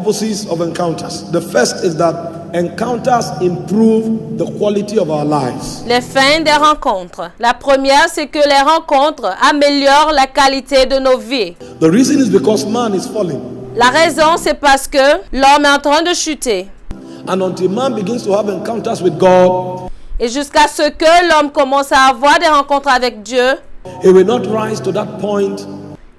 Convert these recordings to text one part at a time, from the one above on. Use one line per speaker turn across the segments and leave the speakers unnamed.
purposes of encounters. The first is that encounters improve the quality of our lives.
Les fins des rencontres. La première, c'est que les rencontres améliorent la qualité de nos vies.
The reason is because man is falling.
La raison, c'est parce que l'homme est en train de chuter.
And until man begins to have encounters with God,
Et jusqu'à ce que l'homme commence à avoir des rencontres avec Dieu,
he will not rise to that point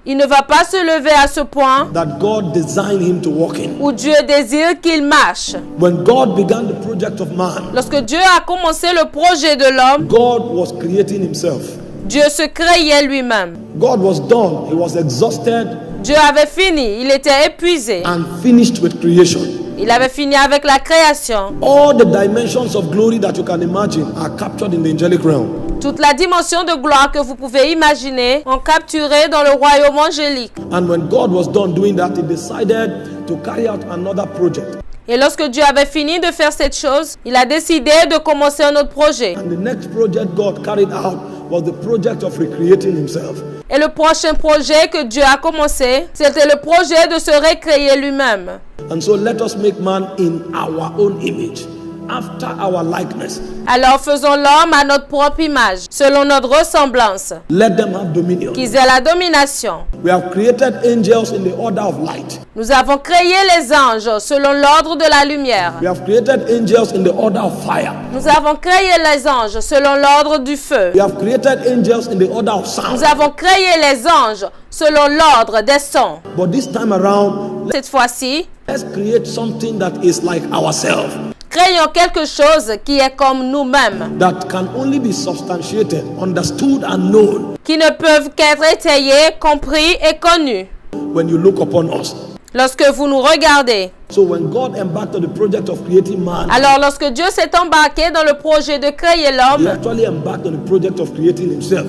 il ne va pas se lever à ce point
that God designed him to walk in.
où Dieu désire qu'il marche.
When God began the project of man,
Lorsque Dieu a commencé le projet de l'homme,
God was creating himself.
Dieu se créait lui-même.
God was done. He was exhausted
Dieu avait fini, il était épuisé.
and finished with creation.
Il avait fini avec la création.
All the dimensions of glory that you can imagine are captured in the angelic realm.
Toute la dimension de gloire que vous pouvez imaginer sont capturées dans le royaume angélique.
And when God was done doing that, he decided to carry out another project.
Et lorsque Dieu avait fini de faire cette chose, il a décidé de commencer un autre projet.
And the next project God carried out was the project of recreating himself.
Et le prochain projet que Dieu a commencé, c'était le projet de se recréer lui-même.
And so let us make man in our own image, after our likeness.
Alors faisons l'homme à notre propre image, selon notre ressemblance,
Let them have dominion.
qu'ils aient la domination.
We have created angels in the order of light.
Nous avons créé les anges selon l'ordre de la lumière.
We have created angels in the order of fire.
Nous avons créé les anges selon l'ordre du feu.
We have created angels in the order of sound.
Nous avons créé les anges selon l'ordre des sons.
But this time around,
Cette fois-ci,
let's create something that is like ourselves,
créons quelque chose qui est comme nous-mêmes,
that can only be substantiated, understood, and known
qui ne peuvent qu'être étayés, compris et connus.
when you look upon us.
Lorsque vous nous regardez,
So when God embarked on the project of creating man,
alors lorsque Dieu s'est embarqué dans le projet de créer
he
l'homme,
actually embarked on the project of creating himself.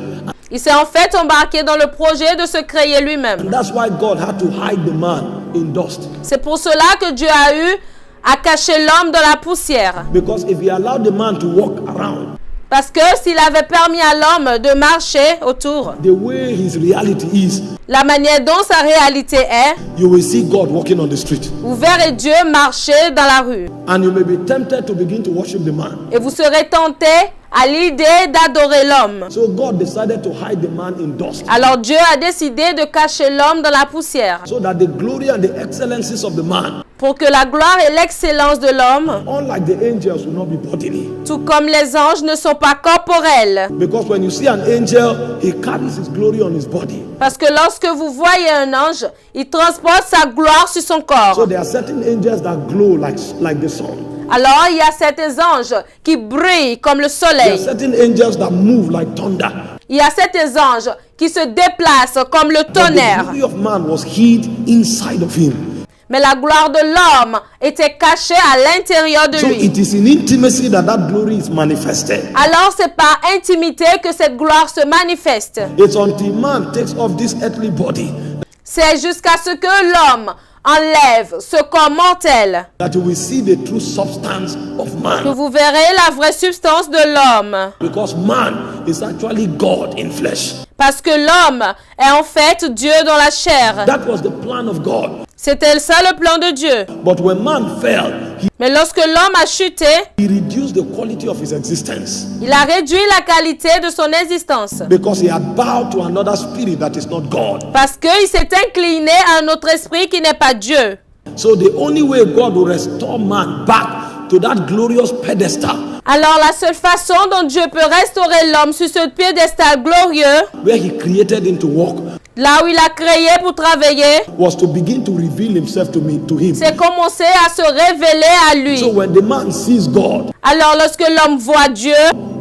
il s'est en fait embarqué dans le projet de se créer lui-même.
And that's why God had to hide the man in dust.
C'est pour cela que Dieu a eu à cacher l'homme dans la poussière.
Because if he allowed the man to walk around
Parce que s'il avait permis à l'homme de marcher autour,
the way his reality is,
la manière dont sa réalité est,
you will see God walking on the street.
vous verrez Dieu marcher dans la rue.
And you may be tempted to begin to worship the man.
Et vous serez tenté à l'idée d'adorer l'homme.
So God decided to hide the man in dust,
Alors Dieu a décidé de cacher l'homme dans la poussière
so that the glory and the excellences of the man,
pour que la gloire et l'excellence de l'homme,
unlike the angels, will not be bodily.
tout comme les anges, ne sont pas corporels.
Because when you see an angel, he carries his glory on his body.
Parce que lorsque vous voyez un ange, il transporte sa gloire sur son
So
corps.
there are certain angels that glow like the sun.
Alors il y a certains anges qui brillent comme le
There are
soleil.
certain angels that move like thunder.
Il y a certains anges qui se déplacent comme le
But the
tonnerre.
glory of man was hid inside of him.
Mais la gloire de l'homme était cachée à l'intérieur de
So
lui.
it is in intimacy that glory is manifested.
Alors c'est par intimité que cette gloire se manifeste.
It's until man takes off this earthly body
C'est jusqu'à ce que l'homme enlève ce corps mortel
that you will see the true substance of
que
man.
vous verrez la vraie substance de l'homme.
Because man is actually God in flesh.
Parce que l'homme est en fait Dieu dans la chair.
That was the plan of God.
C'était ça le plan de Dieu.
But when man fell,
Mais lorsque l'homme a chuté,
he reduced the quality of his existence
il a réduit la qualité de son existence.
because he had bowed to another spirit that is not God.
Parce qu'il s'est incliné à un autre esprit qui n'est pas Dieu.
So the only way God will restore man back to that glorious pedestal
Alors la seule façon dont Dieu peut restaurer l'homme sur ce piédestal glorieux,
where he created him to walk,
là où il a créé pour travailler,
was to begin to reveal himself to him.
c'est commencer à se révéler à lui.
So when the man sees God,
Alors lorsque l'homme voit Dieu,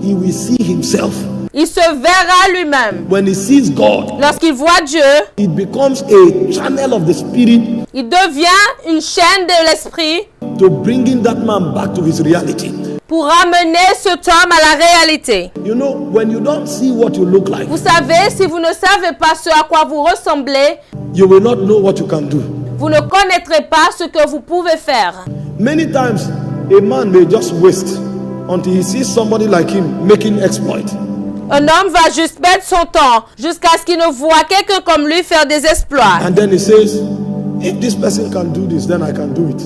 he will see himself.
il se verra lui-même.
When he sees God,
Lorsqu'il voit Dieu,
it becomes a channel of the spirit
il devient une chaîne de l'esprit
to bringing that man back to his reality.
pour ramener cet homme à la réalité.
You know, when you don't see what you look like,
Vous savez, si vous ne savez pas ce à quoi vous ressemblez,
you will not know what you can do.
vous ne connaîtrez pas ce que vous pouvez faire.
Many times, a man may just waste until he sees somebody like him making exploit.
Un homme va juste perdre son temps jusqu'à ce qu'il ne voit quelqu'un comme lui faire des exploits.
And then he says, if this person can do this, then I can do it.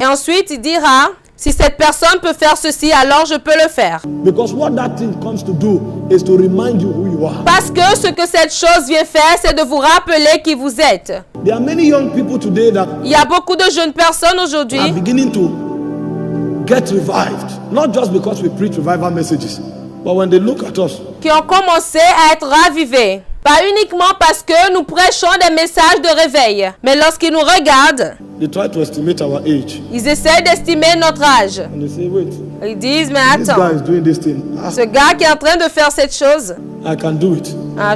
Et ensuite, il dira, si cette personne peut faire ceci, alors je peux le faire.
Because what that thing comes to do is to remind you who you are.
Parce que ce que cette chose vient faire, c'est de vous rappeler qui vous êtes.
There are many young people today that
Il y a beaucoup de jeunes personnes aujourd'hui
are beginning to get revived. Not just because we preach revival messages, but when they look at us,
qui ont commencé à être ravivés. Pas uniquement parce que nous prêchons des messages de réveil, mais lorsqu'ils nous regardent,
they try to estimate our age.
ils essaient d'estimer notre âge.
And they say, wait,
Ils disent, mais
this guy
attends,
is doing this thing. Ah,
ce gars qui est en train de faire cette chose,
I can do it.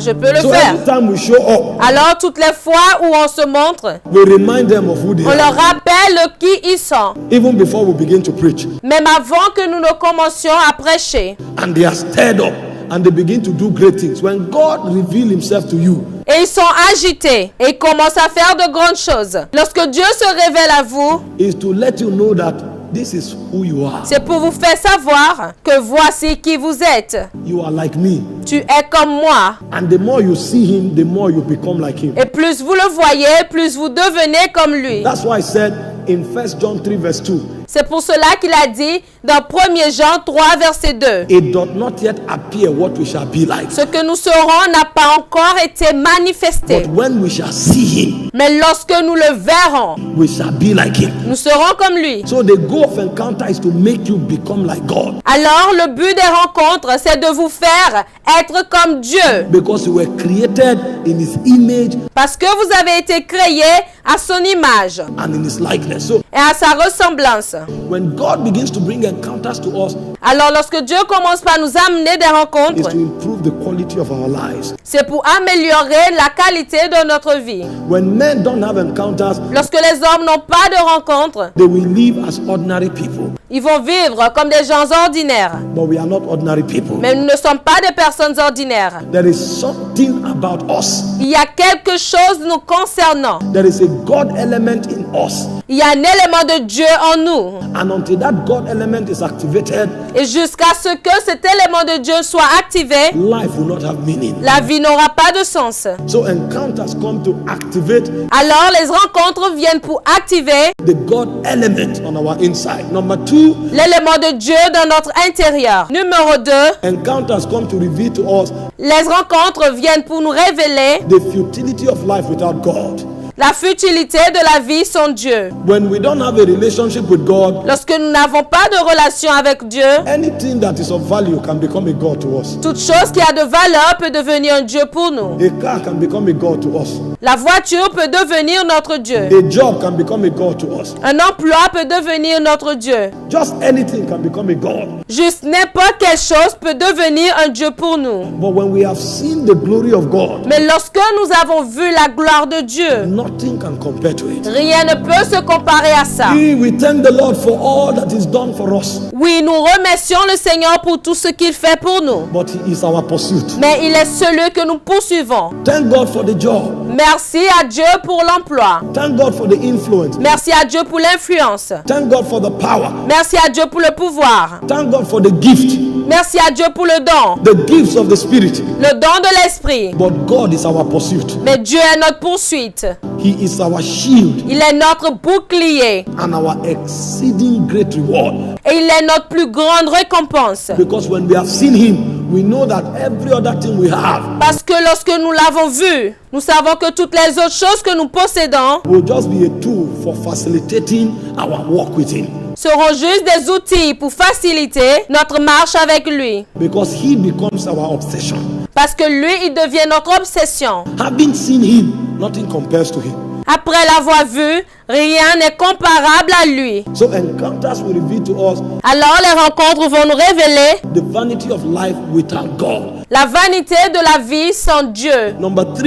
je peux le
So
faire.
every time we show up,
Alors, toutes les fois où on se montre,
we remind them of who they
on leur
are.
rappelle qui ils sont,
Even before we begin to preach.
même avant que nous ne commencions à prêcher.
And they are stirred up. And they begin to do great things. When God reveals himself to you,
Et ils sont agités et ils commencent à faire de grandes choses. Lorsque Dieu se révèle à vous,
is to let you know that this is who you are.
c'est pour vous faire savoir que voici qui vous êtes.
You are like me.
Tu es comme moi.
And the more you see him, the more you become like him.
Et plus vous le voyez, plus vous devenez comme lui.
That's why I said in 1 John 3 verse 2,
C'est pour cela qu'il a dit dans 1 Jean 3 verset 2.
it doth not yet appear what we shall be like.
Ce que nous serons n'a pas encore été manifesté.
But when we shall see him,
Mais lorsque nous le verrons,
we shall be like him.
nous serons comme lui.
So the goal of encounter is to make you become like God.
Alors le but des rencontres, c'est de vous faire être comme Dieu.
Because you were created in his image
Parce que vous avez été créés à son image
and in his likeness. So
et à sa ressemblance.
when God begins to bring encounters to us,
Alors lorsque Dieu commence par nous amener des
is
rencontres,
to improve the quality of our lives.
c'est pour améliorer la qualité de notre vie.
When men don't have encounters,
Lorsque les hommes n'ont pas de rencontres,
they will live as ordinary people.
ils vont vivre comme des gens ordinaires.
But we are not ordinary people.
Mais nous ne sommes pas des personnes ordinaires.
There is something about us.
Il y a quelque chose nous concernant.
There is a God element in us.
Il y a un élément de Dieu en nous.
And until that God element is activated,
Et jusqu'à ce que cet élément de Dieu soit activé,
life will not have meaning.
la vie n'aura pas de sens.
So encounters come to activate
Alors les rencontres viennent pour activer
the God element on our inside. Number 2,
l'élément de Dieu dans notre intérieur. Numéro 2,
encounters come to reveal to us
les rencontres viennent pour nous révéler
the futility of life without God.
la futilité de la vie sans Dieu.
When we don't have a relationship with God,
Lorsque nous n'avons pas de relation avec Dieu,
anything that is of value can become a God to us.
toute chose qui a de valeur peut devenir un Dieu pour nous.
A car can become a God to us.
La voiture peut devenir notre Dieu.
A job can become a God to us.
Un emploi peut devenir notre Dieu.
Just anything can become a God.
Juste n'importe quelle chose peut devenir un Dieu pour nous.
But when we have seen the glory of God,
Mais lorsque nous avons vu la gloire de Dieu,
nothing can compare to it.
rien ne peut se comparer à ça.
We thank the Lord for all that is done for us.
Oui, nous remercions le Seigneur pour tout ce qu'il fait pour nous.
But He is our pursuit.
Mais il est celui que nous poursuivons.
Thank God for the job.
Merci à Dieu pour l'emploi.
Thank God for the influence.
Merci à Dieu pour l'influence.
Thank God for the power.
Merci à Dieu pour le pouvoir.
Thank God for the gift.
Merci à Dieu pour le don.
The gifts of the Spirit.
Le don de l'esprit.
But God is our pursuit.
Mais Dieu est notre poursuite.
He is our shield
Il est notre bouclier.
and our exceeding great reward.
Et il est notre plus grande récompense.
Because when we have seen Him, we know that every other thing we have
Parce que lorsque nous l'avons vu, nous savons que toutes les autres choses que nous possédons
will just be a tool for facilitating our walk with Him.
seront juste des outils pour faciliter notre marche avec lui.
Because He becomes our obsession.
Parce que lui, il devient notre obsession.
Having seen Him, nothing compares to Him.
Après l'avoir vu, rien n'est comparable à lui.
So encounters will reveal to us
Alors les rencontres vont nous révéler
the vanity of life without God.
la vanité de la vie sans Dieu.
Number 3,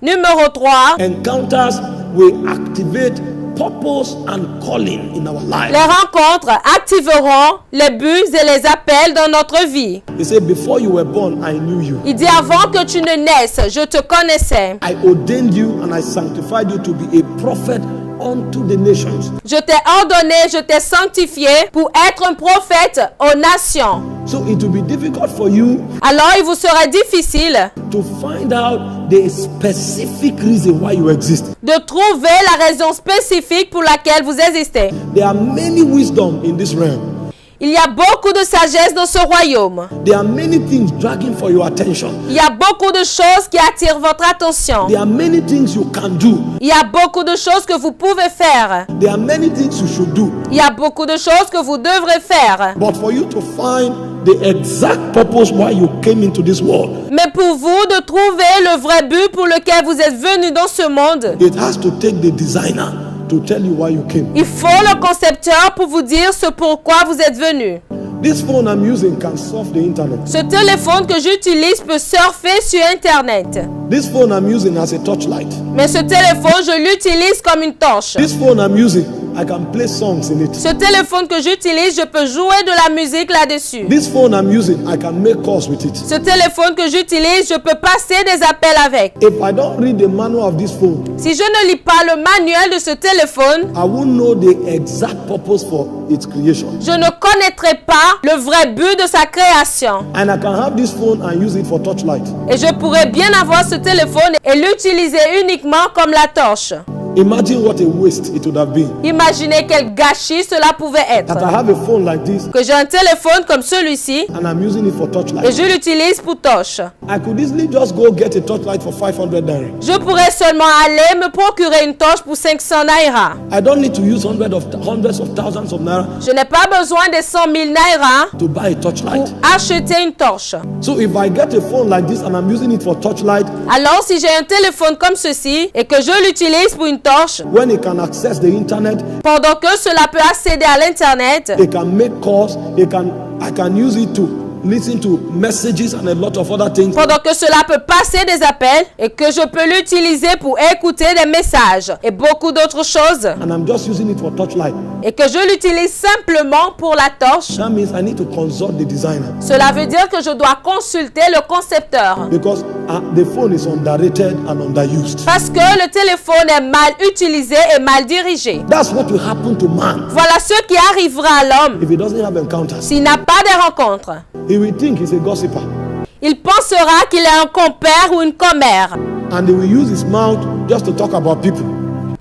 Numéro 3,
encounters will activate purpose and calling in our life.
les rencontres activeront les buts et les appels dans notre vie.
He said, before you were born, I knew you.
Il dit avant que tu ne naisses, je te connaissais.
I ordained you and I sanctified you to be a prophet unto the nations.
Je t'ai ordonné, je t'ai sanctifié pour être un prophète aux nations.
So it will be difficult for you
alors il vous sera difficile
to find out the specific reason why you exist.
de trouver la raison spécifique pour laquelle vous existez.
There are many wisdom in this realm.
Il y a beaucoup de sagesse dans ce royaume.
There are many things dragging for your attention.
Il y a beaucoup de choses qui attirent votre attention.
There are many things you can do.
Il y a beaucoup de choses que vous pouvez faire.
There are many things you should do.
Il y a beaucoup de choses que vous devrez faire.
But for you to find the exact purpose why you came into this world,
Mais pour vous de trouver le vrai but pour lequel vous êtes venu dans ce monde,
it has to take the designer to tell you why you came.
il faut le concepteur pour vous dire ce pourquoi vous êtes venu.
This phone I'm using can surf the internet.
Ce téléphone que j'utilise peut surfer sur Internet.
This phone I'm using as a touchlight.
Mais ce téléphone, je l'utilise comme une torche.
This phone I'm using, I can play songs in it.
Ce téléphone que j'utilise, je peux jouer de la musique là-dessus.
This phone I'm using, I can make calls with it.
Ce téléphone que j'utilise, je peux passer des appels avec.
If I don't read the manual of this phone,
Si je ne lis pas le manuel de ce téléphone,
I won't know the exact purpose for its creation.
je ne connaîtrai pas le vrai but de sa création.
And I can have this phone and use it for touchlight.
Et je pourrais bien avoir ce téléphone et l'utiliser uniquement comme la torche.
Imagine what a waste it would have been.
Imaginez quel gâchis cela pouvait être.
That I have a phone like this
Que j'ai un téléphone comme celui-ci
and I'm using it for
et
touchlight.
je l'utilise pour torche.
I could easily just go get a touchlight for 500 naira.
Je pourrais seulement aller me procurer une torche pour 500 naira.
I don't need to use hundreds of thousands of naira
Je n'ai pas besoin des 100 000 naira
to buy a
pour
touchlight.
acheter une torche.
So if I get a phone like this and I'm using it for touchlight,
Alors si j'ai un téléphone comme ceci et que je l'utilise pour une torche,
when it can access the internet,
pendant que cela peut accéder à l'internet,
it can make calls, I can use it to listen to messages and a lot of other things.
pendant que cela peut passer des appels et que je peux l'utiliser pour écouter des messages et beaucoup d'autres choses
And I'm just using it for touchlight.
et que je l'utilise simplement pour la torche,
That means I need to consult the designer
cela veut dire que je dois consulter le concepteur
because the phone is underrated and underused.
parce que le téléphone est mal utilisé et mal dirigé.
That's what will happen to man
Voilà ce qui arrivera à l'homme
if he doesn't have encounters.
s'il n'a pas de rencontres.
He will think he's a gossiper
Il pensera qu'il est un compère ou une commère
and he will use his mouth just to talk about people.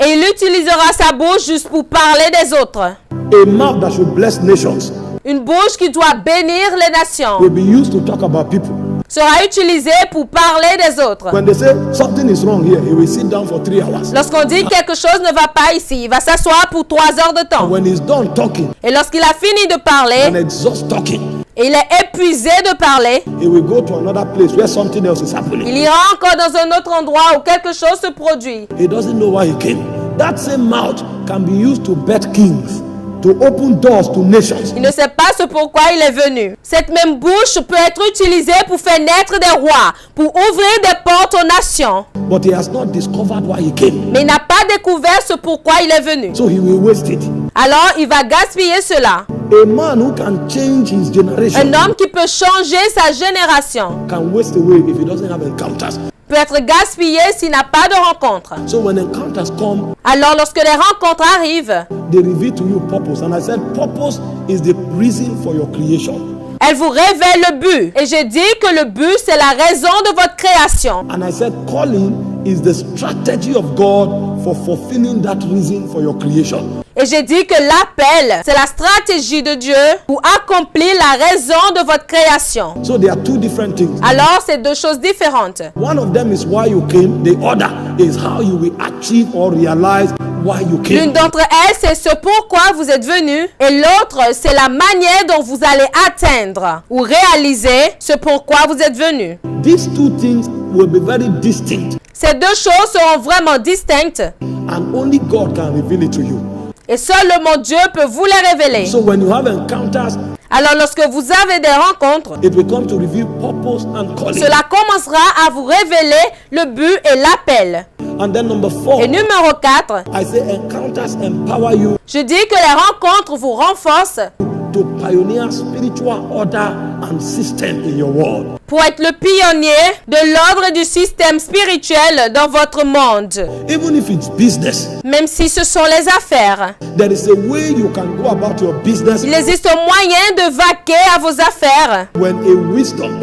et il utilisera sa bouche juste pour parler des autres.
A mouth that should bless nations
Une bouche qui doit bénir les nations
will be used to talk about people.
sera utilisée pour parler des autres.
When they say something is wrong here, he will sit down for 3 hours.
Lorsqu'on dit quelque chose ne va pas ici, il va s'asseoir pour 3 heures de temps.
When he's done talking
Et lorsqu'il a fini de
and
parler,
exhaust talking,
et il est épuisé de parler,
he will go to another place where something else is happening.
il ira encore dans un autre endroit où quelque chose se produit.
He doesn't know why he came. That same mouth can be used to bet kings, to open doors to nations.
Il ne sait pas ce pourquoi il est venu. Cette même bouche peut être utilisée pour faire naître des rois, pour ouvrir des portes aux nations.
But he has not discovered why he came.
Mais il n'a pas découvert ce pourquoi il est venu.
So he will waste it.
Alors il va gaspiller cela.
A man who can change his generation
Un homme qui peut changer sa génération
can waste away if he doesn't have encounters.
peut être gaspillé s'il n'a pas de rencontre.
So when encounters come,
Alors lorsque les rencontres arrivent,
they reveal to you purpose. And I said purpose is the reason for your creation.
elles vous révèlent le but. Et j'ai dit que le but, c'est la raison de votre création.
And I said calling is the strategy of God for fulfilling that reason for your creation.
Et j'ai dit que l'appel, c'est la stratégie de Dieu pour accomplir la raison de votre création.
So there are two different things.
Alors, c'est deux choses différentes.
One of them is why you came. The other is how you will achieve or realize why you
L'une
came.
d'entre elles, c'est ce pourquoi vous êtes venu. Et l'autre, c'est la manière dont vous allez atteindre ou réaliser ce pourquoi vous êtes venu.
These two things will be very distinct,
Ces deux choses seront vraiment distinctes.
and only God can reveal it to you.
Et seul le mon Dieu peut vous les révéler.
So when you have encounters,
Alors, lorsque vous avez des rencontres,
it will come to reveal purpose and calling.
cela commencera à vous révéler le but et l'appel.
And then number 4,
Et numéro 4,
I say encounters empower you
je dis que les rencontres vous renforcent
to pioneer spiritual order and system in your world.
Pour être le pionnier de l'ordre et du système spirituel dans votre monde.
Even if it's business,
Même si ce sont les affaires.
there is a way you can go about your business
Il existe un moyen de vaquer à vos affaires
when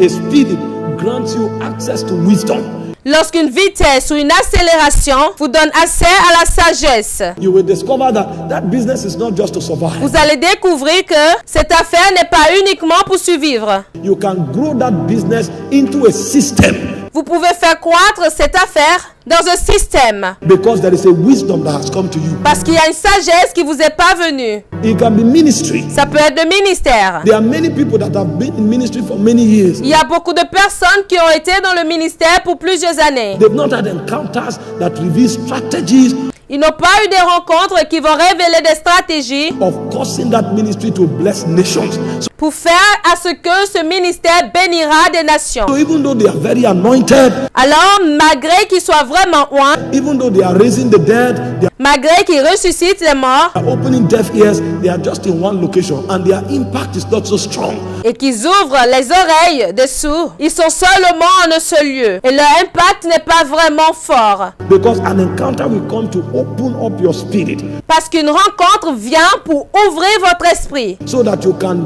a speed grants you access to wisdom.
lorsqu'une vitesse ou une accélération vous donne accès à la sagesse.
You will discover that business is not just to survive.
Vous allez découvrir que cette affaire n'est pas uniquement pour survivre.
You can grow that business into a system
Vous pouvez faire croître cette affaire dans un système
because there is a wisdom that has come to you.
parce qu'il y a une sagesse qui vous est parvenue.
It can be ministry.
Ça peut être le ministère.
There are many people that have been in ministry for many years.
Il y a beaucoup de personnes qui ont été dans le ministère pour plusieurs années.
They've not had encounters that reveal strategies
Ils n'ont pas eu des rencontres qui vont révéler des stratégies
of causing that ministry to bless nations.
pour faire à ce que ce ministère bénira des nations.
So even though they are very anointed,
Alors, malgré qu'ils soient vraiment oints,
even though they are raising the dead, they
malgré qu'ils ressuscitent les morts
are opening deaf ears, they are just in one location and their impact is not so strong.
et qu'ils ouvrent les oreilles des sourds, ils sont seulement en un seul lieu et leur impact n'est pas vraiment fort.
Because an encounter will come to open up your spirit
Parce qu'une rencontre vient pour ouvrir votre esprit,
so that you can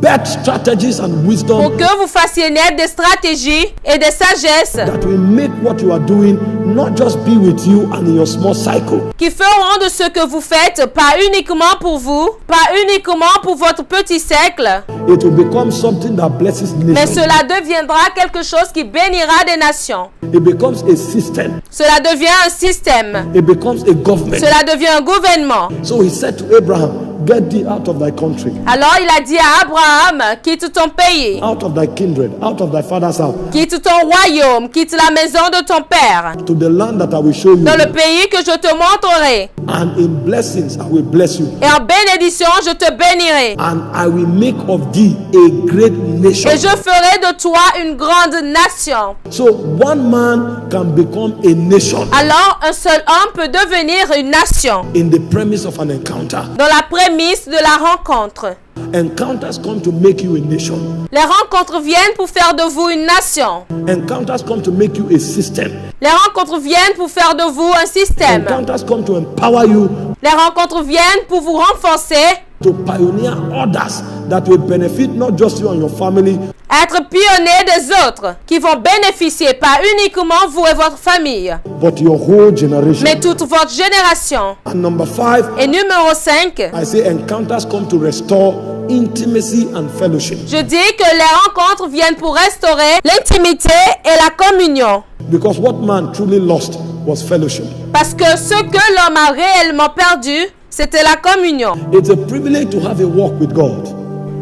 bet strategies and
pour
wisdom
que vous fassiez naître des stratégies et des sagesses
that will make what you are doing not just be with you and in your small cycle,
qui feront de ce que vous faites pas uniquement pour vous, pas uniquement pour votre petit cercle,
it will become something that blesses
mais
nations.
cela deviendra quelque chose qui bénira des nations.
It becomes a system.
Cela devient un système.
It becomes a government.
Cela devient un gouvernement.
So he said to Abraham, get thee out of thy country,
Alors il a dit à Abraham, quitte ton pays,
out of thy kindred, out of thy father's house,
quitte ton royaume, quitte la maison de ton père,
to the land that I will show you.
dans le pays que je te montrerai.
And in blessings I will bless you.
Et en bénédiction, je te bénirai.
And I will make of thee a great nation.
Et je ferai de toi une grande nation.
So one man can become a nation
Alors un seul homme peut devenir une nation
in the premise of an encounter.
dans la prémisse de la rencontre.
Encounters come to make you a nation.
Les rencontres viennent pour faire de vous une nation.
Encounters come to make you a system.
Les rencontres viennent pour faire de vous un système.
Encounters come to empower you
Les rencontres viennent pour vous renforcer,
to pioneer others that will benefit not just you and your family,
être pionnier des autres qui vont bénéficier pas uniquement vous et votre famille,
but your whole generation.
mais toute votre génération.
And number 5,
Et numéro 5,
I say encounters come to restore intimacy and fellowship.
je dis que les rencontres viennent pour restaurer l'intimité et la communion.
Because what man truly lost was fellowship.
Parce que ce que l'homme a réellement perdu, c'était la communion.
It's a privilege to have a walk with God.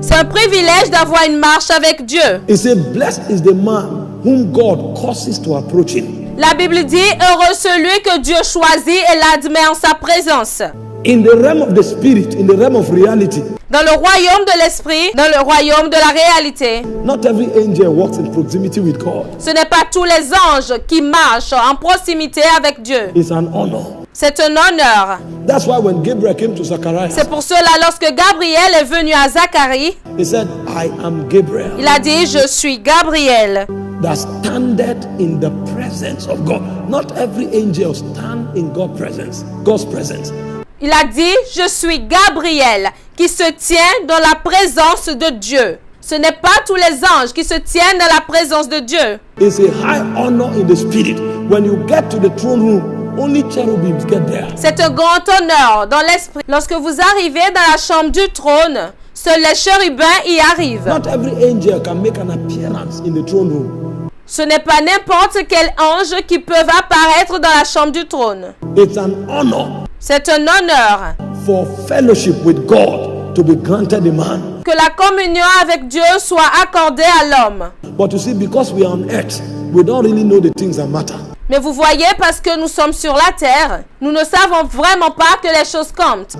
C'est un privilège d'avoir une marche avec Dieu.
It says, blessed is the man whom God causes to approach him.
La Bible dit, heureux celui que Dieu choisit et l'admet en sa présence.
In the realm of the spirit, in the realm of reality,
Dans le royaume de l'esprit, dans le royaume de la réalité,
not every angel walks in proximity with God.
ce n'est pas tous les anges qui marchent en proximité avec Dieu.
It's an honor.
C'est un honneur.
That's why when Gabriel came to Zacharias,
C'est pour cela, lorsque Gabriel est venu à Zacharie,
he said, I am Gabriel
il a dit, je suis Gabriel,
that standeth in the presence of God. Not every angel stand in God's presence.
il a dit, je suis Gabriel, qui se tient dans la présence de Dieu. Ce n'est pas tous les anges qui se tiennent dans la présence de Dieu.
It's a high honor in the spirit. When you get to the throne room, only cherubims get there.
C'est un grand honneur dans l'esprit. Lorsque vous arrivez dans la chambre du trône, seuls les chérubins y arrivent.
Not every angel can make an appearance in the throne room.
Ce n'est pas n'importe quel ange qui peut apparaître dans la chambre du trône.
It's an honor
C'est un honneur
for fellowship with God to be granted a man.
que la communion avec Dieu soit accordée à l'homme.
But you see, because we are on earth, we don't really know the things that matter.
Mais vous voyez, parce que nous sommes sur la terre, nous ne savons vraiment pas que les choses comptent.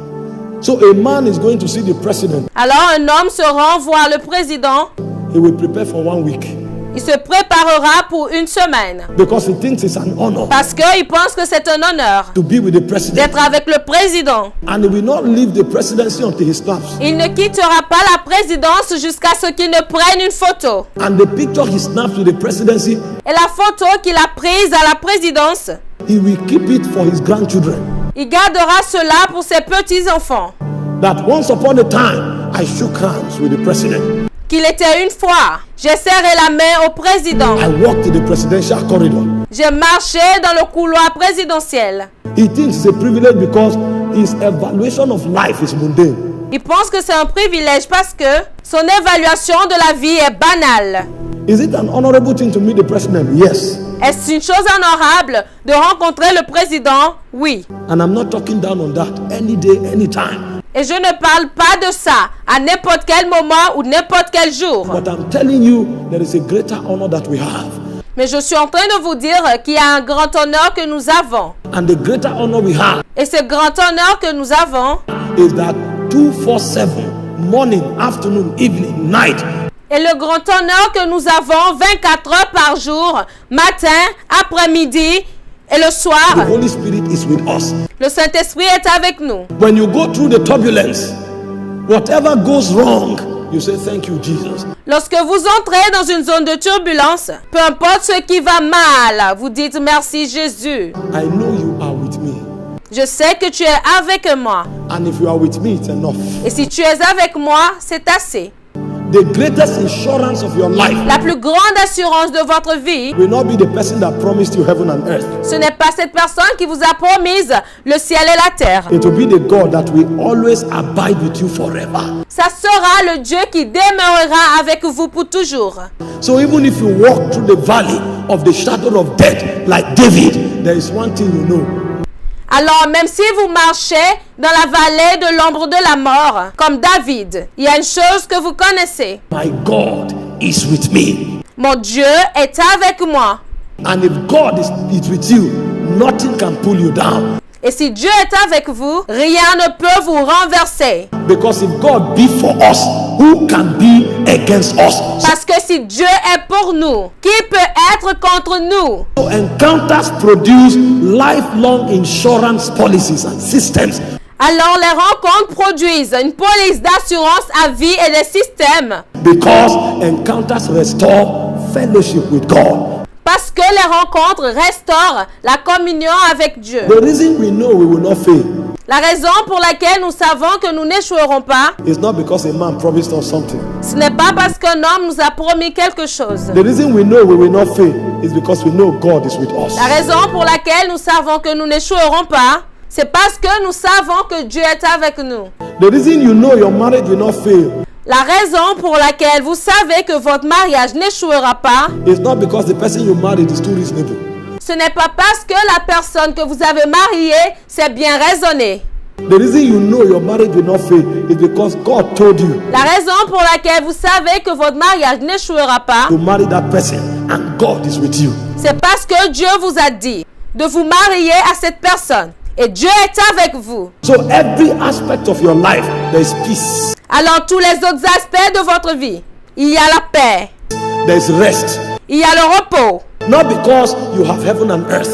So a man is going to see the president.
Alors un homme se rend voir le président.
He will prepare for 1 week.
Il se préparera pour une semaine.
because he thinks it's an honor
Parce qu'il pense que c'est un honneur
to be with the president.
d'être avec le président.
And he will not leave the presidency until he snaps.
Il ne quittera pas la présidence jusqu'à ce qu'il ne prenne une photo.
And the picture he snaps with the presidency,
Et la photo qu'il a prise à la présidence,
he will keep it for his grandchildren.
il gardera cela pour ses petits-enfants.
That once upon a time, I shook hands with the president.
Qu'il était une fois, j'ai serré la main au président.
I walked in the presidential corridor.
J'ai marché dans le couloir présidentiel.
He thinks it's a privilege because his evaluation of life is mundane.
Il pense que c'est un privilège parce que son évaluation de la vie est banale.
Is it an honorable thing to meet the president? Yes.
Est-ce une chose honorable de rencontrer le président? Oui.
And I'm not talking down on that any day, anytime.
Et je ne parle pas de ça à n'importe quel moment ou n'importe quel jour.
But I'm telling you, there is a greater honor that we have.
Mais je suis en train de vous dire qu'il y a un grand honneur que nous avons.
And the greater honor we have
Et ce grand honneur que nous avons
is that 247, morning, afternoon, evening, night,
est le grand honneur que nous avons 24 heures par jour, matin, après-midi et le soir.
the Holy Spirit is with us.
Le Saint-Esprit est avec nous.
When you go through the turbulence, whatever goes wrong, you say, thank you, Jesus.
Lorsque vous entrez dans une zone de turbulence, peu importe ce qui va mal, vous dites merci Jésus.
I know you are with me.
Je sais que tu es avec moi.
And if you are with me, it's enough.
Et si tu es avec moi, c'est assez.
The greatest insurance of your life
La plus grande assurance de votre vie,
will not be the person that promised you heaven and earth.
ce n'est pas cette personne qui vous a promis le ciel et la terre.
It will be the God that will always abide with you forever.
Ça sera le Dieu qui demeurera avec vous pour toujours.
So even if you walk through the valley of the shadow of death, like David, there is one thing you know.
Alors, même si vous marchez dans la vallée de l'ombre de la mort, comme David, il y a une chose que vous connaissez.
My God is with me.
Mon Dieu est avec moi.
And if God is with you, nothing can pull you down.
Et si Dieu est avec vous, rien ne peut vous renverser.
Because if God be for us, who can be against us?
Parce que si Dieu est pour nous, qui peut être contre nous?
So encounters produce lifelong insurance policies and systems.
Alors les rencontres produisent une police d'assurance à vie et des systèmes.
Because encounters restore fellowship with God.
Parce que les rencontres restaurent la communion avec Dieu.
The reason we know we will not fail
La raison pour laquelle nous savons que nous n'échouerons pas,
is not because a man promised us something.
ce n'est pas parce qu'un homme nous a promis quelque chose.
The reason we know we will not fail is because we know God is with us.
La raison pour laquelle nous savons que nous n'échouerons pas, c'est parce que nous savons que Dieu est avec nous.
The reason you know your marriage will not fail
La raison pour laquelle vous savez que votre mariage n'échouera pas,
is not because the person you married is too reasonable.
ce n'est pas parce que la personne que vous avez mariée s'est bien raisonnée.
The reason you know your marriage will not fail is because God told you
La raison pour laquelle vous savez que votre mariage n'échouera pas,
to marry that person and God is with you.
c'est parce que Dieu vous a dit de vous marier à cette personne. Et Dieu est avec vous.
So every aspect of your life, there is peace,
Alors tous les autres aspects de votre vie, il y a la paix,
there is rest.
il y a le repos.
Not because you have heaven and earth,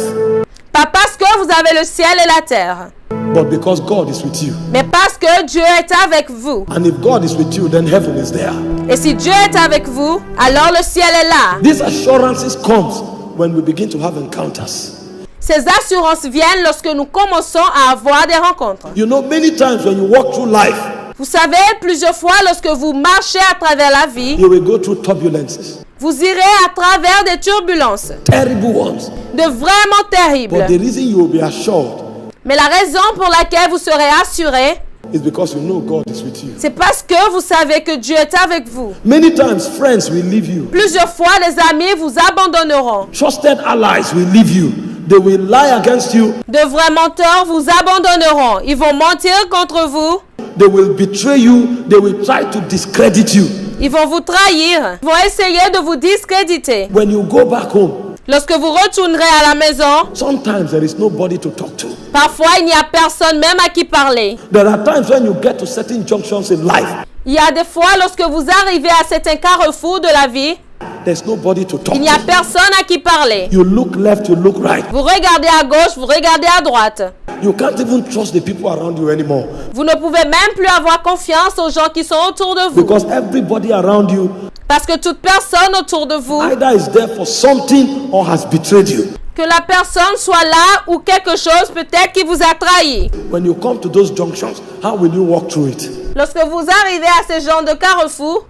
Pas parce que vous avez le ciel et la terre,
but because God is with you.
mais parce que Dieu est avec vous.
And if God is with you, then heaven is there.
Et si Dieu est avec vous, alors le ciel est là.
These assurances comes when we begin to have encounters.
Ces assurances viennent lorsque nous commençons à avoir des rencontres.
You know, many times when you walk through life,
Vous savez, plusieurs fois lorsque vous marchez à travers la vie,
you will go through turbulences,
vous irez à travers des turbulences,
terrible ones.
de vraiment terribles.
But the reason you will be assured
Mais la raison pour laquelle vous serez assuré,
is because you know God is with you.
c'est parce que vous savez que Dieu est avec vous.
Many times friends will leave you.
Plusieurs fois, les amis vous abandonneront.
Trusted allies will leave you. They will lie against you.
De vrais menteurs vous abandonneront. Ils vont mentir contre vous.
They will betray you. They will try to discredit you.
Ils vont vous trahir. Ils vont essayer de vous discréditer.
When you go back home,
Lorsque vous retournerez à la maison,
sometimes there is nobody to talk to.
parfois il n'y a personne même à qui parler.
There are times when you get to certain junctions in life,
Il y a des fois lorsque vous arrivez à certains carrefours de la vie,
There's nobody to talk
Il n'y a
to.
personne à qui parler.
You look left, you look right.
Vous regardez à gauche, vous regardez à droite.
You can't even trust the people around you anymore
Vous ne pouvez même plus avoir confiance aux gens qui sont autour de vous.
because everybody around you
Parce que toute personne autour de vous,
either is there for something or has betrayed you.
que la personne soit là ou quelque chose peut-être qui vous a trahi.
When you come to those junctions, how will you walk through it?
Lorsque vous arrivez à ce genre de carrefour,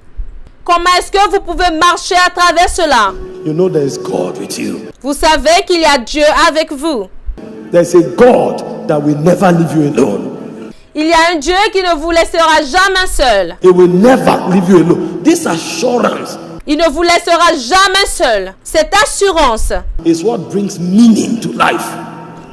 comment est-ce que vous pouvez marcher à travers cela?
You know there is God with you.
Vous savez qu'il y a Dieu avec vous.
There's a God that will never leave you alone.
Il y a un Dieu qui ne vous laissera jamais seul.
He will never leave you alone. This assurance
Il ne vous laissera jamais seul. Cette assurance
is what brings meaning to life.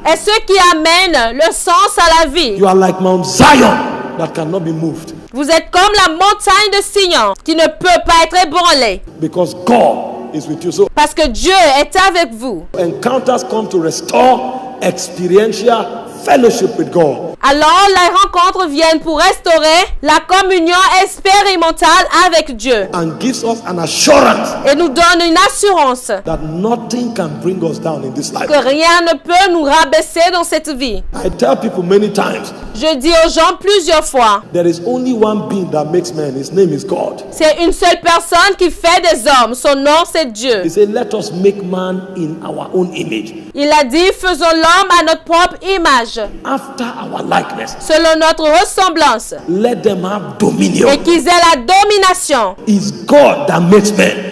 est ce qui amène le sens à la vie.
You are like Mount Zion that cannot be moved
Vous êtes comme la montagne de Sion qui ne peut pas être ébranlée.
because God is with you. So
Parce que Dieu est avec vous.
encounters come to restore experiential fellowship with God.
Alors les rencontres viennent pour restaurer la communion expérimentale avec Dieu.
And gives us an assurance
Et nous donne une assurance
that nothing can bring us down in this life.
que rien ne peut nous rabaisser dans cette vie.
I tell people many times,
Je dis aux gens plusieurs fois,
there is only one being that makes man. His name is God.
c'est une seule personne qui fait des hommes. Son nom, c'est Dieu.
He said, let us make man in our own image,
Il a dit, faisons l'homme à notre propre image,
after our likeness.
selon notre ressemblance,
Let them have dominion.
et qu'ils aient la domination.
It's God that makes man.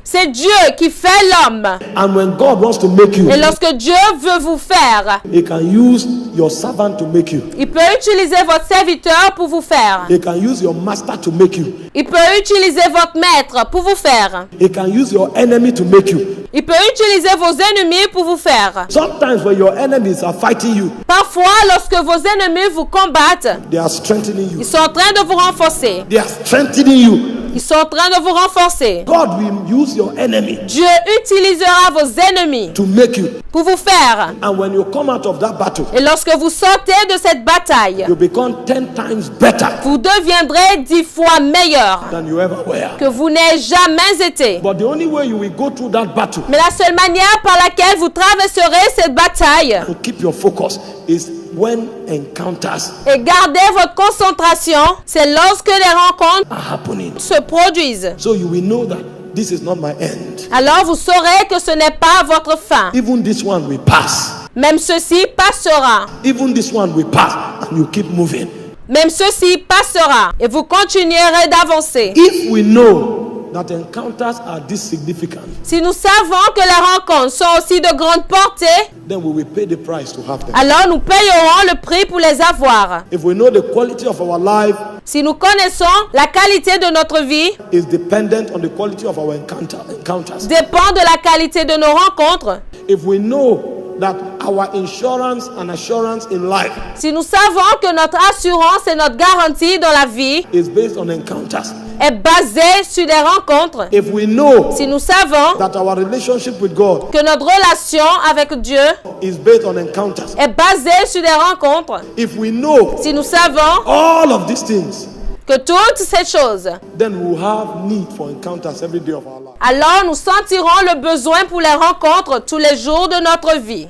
C'est Dieu qui fait l'homme.
And when God wants to make you,
Et lorsque Dieu veut vous faire,
He can use your servant to make you.
il peut utiliser votre serviteur pour vous faire.
He can use your master to make you.
Il peut utiliser votre maître pour vous faire.
He can use your enemy to make you.
Il peut utiliser vos ennemis pour vous faire.
Sometimes when your enemies are fighting you,
Parfois, lorsque vos ennemis vous combattent,
they are strengthening you.
ils sont en train de vous renforcer.
They are strengthening you.
Ils sont en train de vous renforcer.
God will use your enemy
Dieu utilisera vos ennemis
to make you.
pour vous faire.
And when you come out of that battle,
Et lorsque vous sortez de cette bataille,
you become 10 times better
vous deviendrez 10 fois meilleur
than you ever were.
que vous n'ayez jamais été.
But the only way you will go through that battle
Mais la seule manière par laquelle vous traverserez cette bataille
to keep your focus is when encounters
et garder votre concentration, c'est lorsque les rencontres
are happening.
se produisent.
So you will know that this is not my end.
Alors vous saurez que ce n'est pas votre fin.
Even this one will pass.
Même ceci passera.
Even this one will pass. And you keep moving.
Même ceci passera. Et vous continuerez d'avancer.
If we know that encounters are this significant,
Si nous savons que les rencontres sont aussi de grande portée,
then we will pay the price to have them.
alors nous payerons le prix pour les avoir.
If we know the quality of our life
Si nous connaissons la qualité de notre vie,
is dependent on the quality of our encounters.
dépend de la qualité de nos rencontres.
If we know that our insurance and assurance in life
Si nous savons que notre assurance et notre garantie dans la vie
is based on encounters.
est basée sur des rencontres,
If we know
si nous savons
that our relationship with God
que notre relation avec Dieu
is based on encounters.
est basée sur des rencontres,
If we know
si nous savons
all of these things,
que toutes ces choses,
then we'll have need for encounters every day of our life.
alors nous sentirons le besoin pour les rencontres tous les jours de notre vie.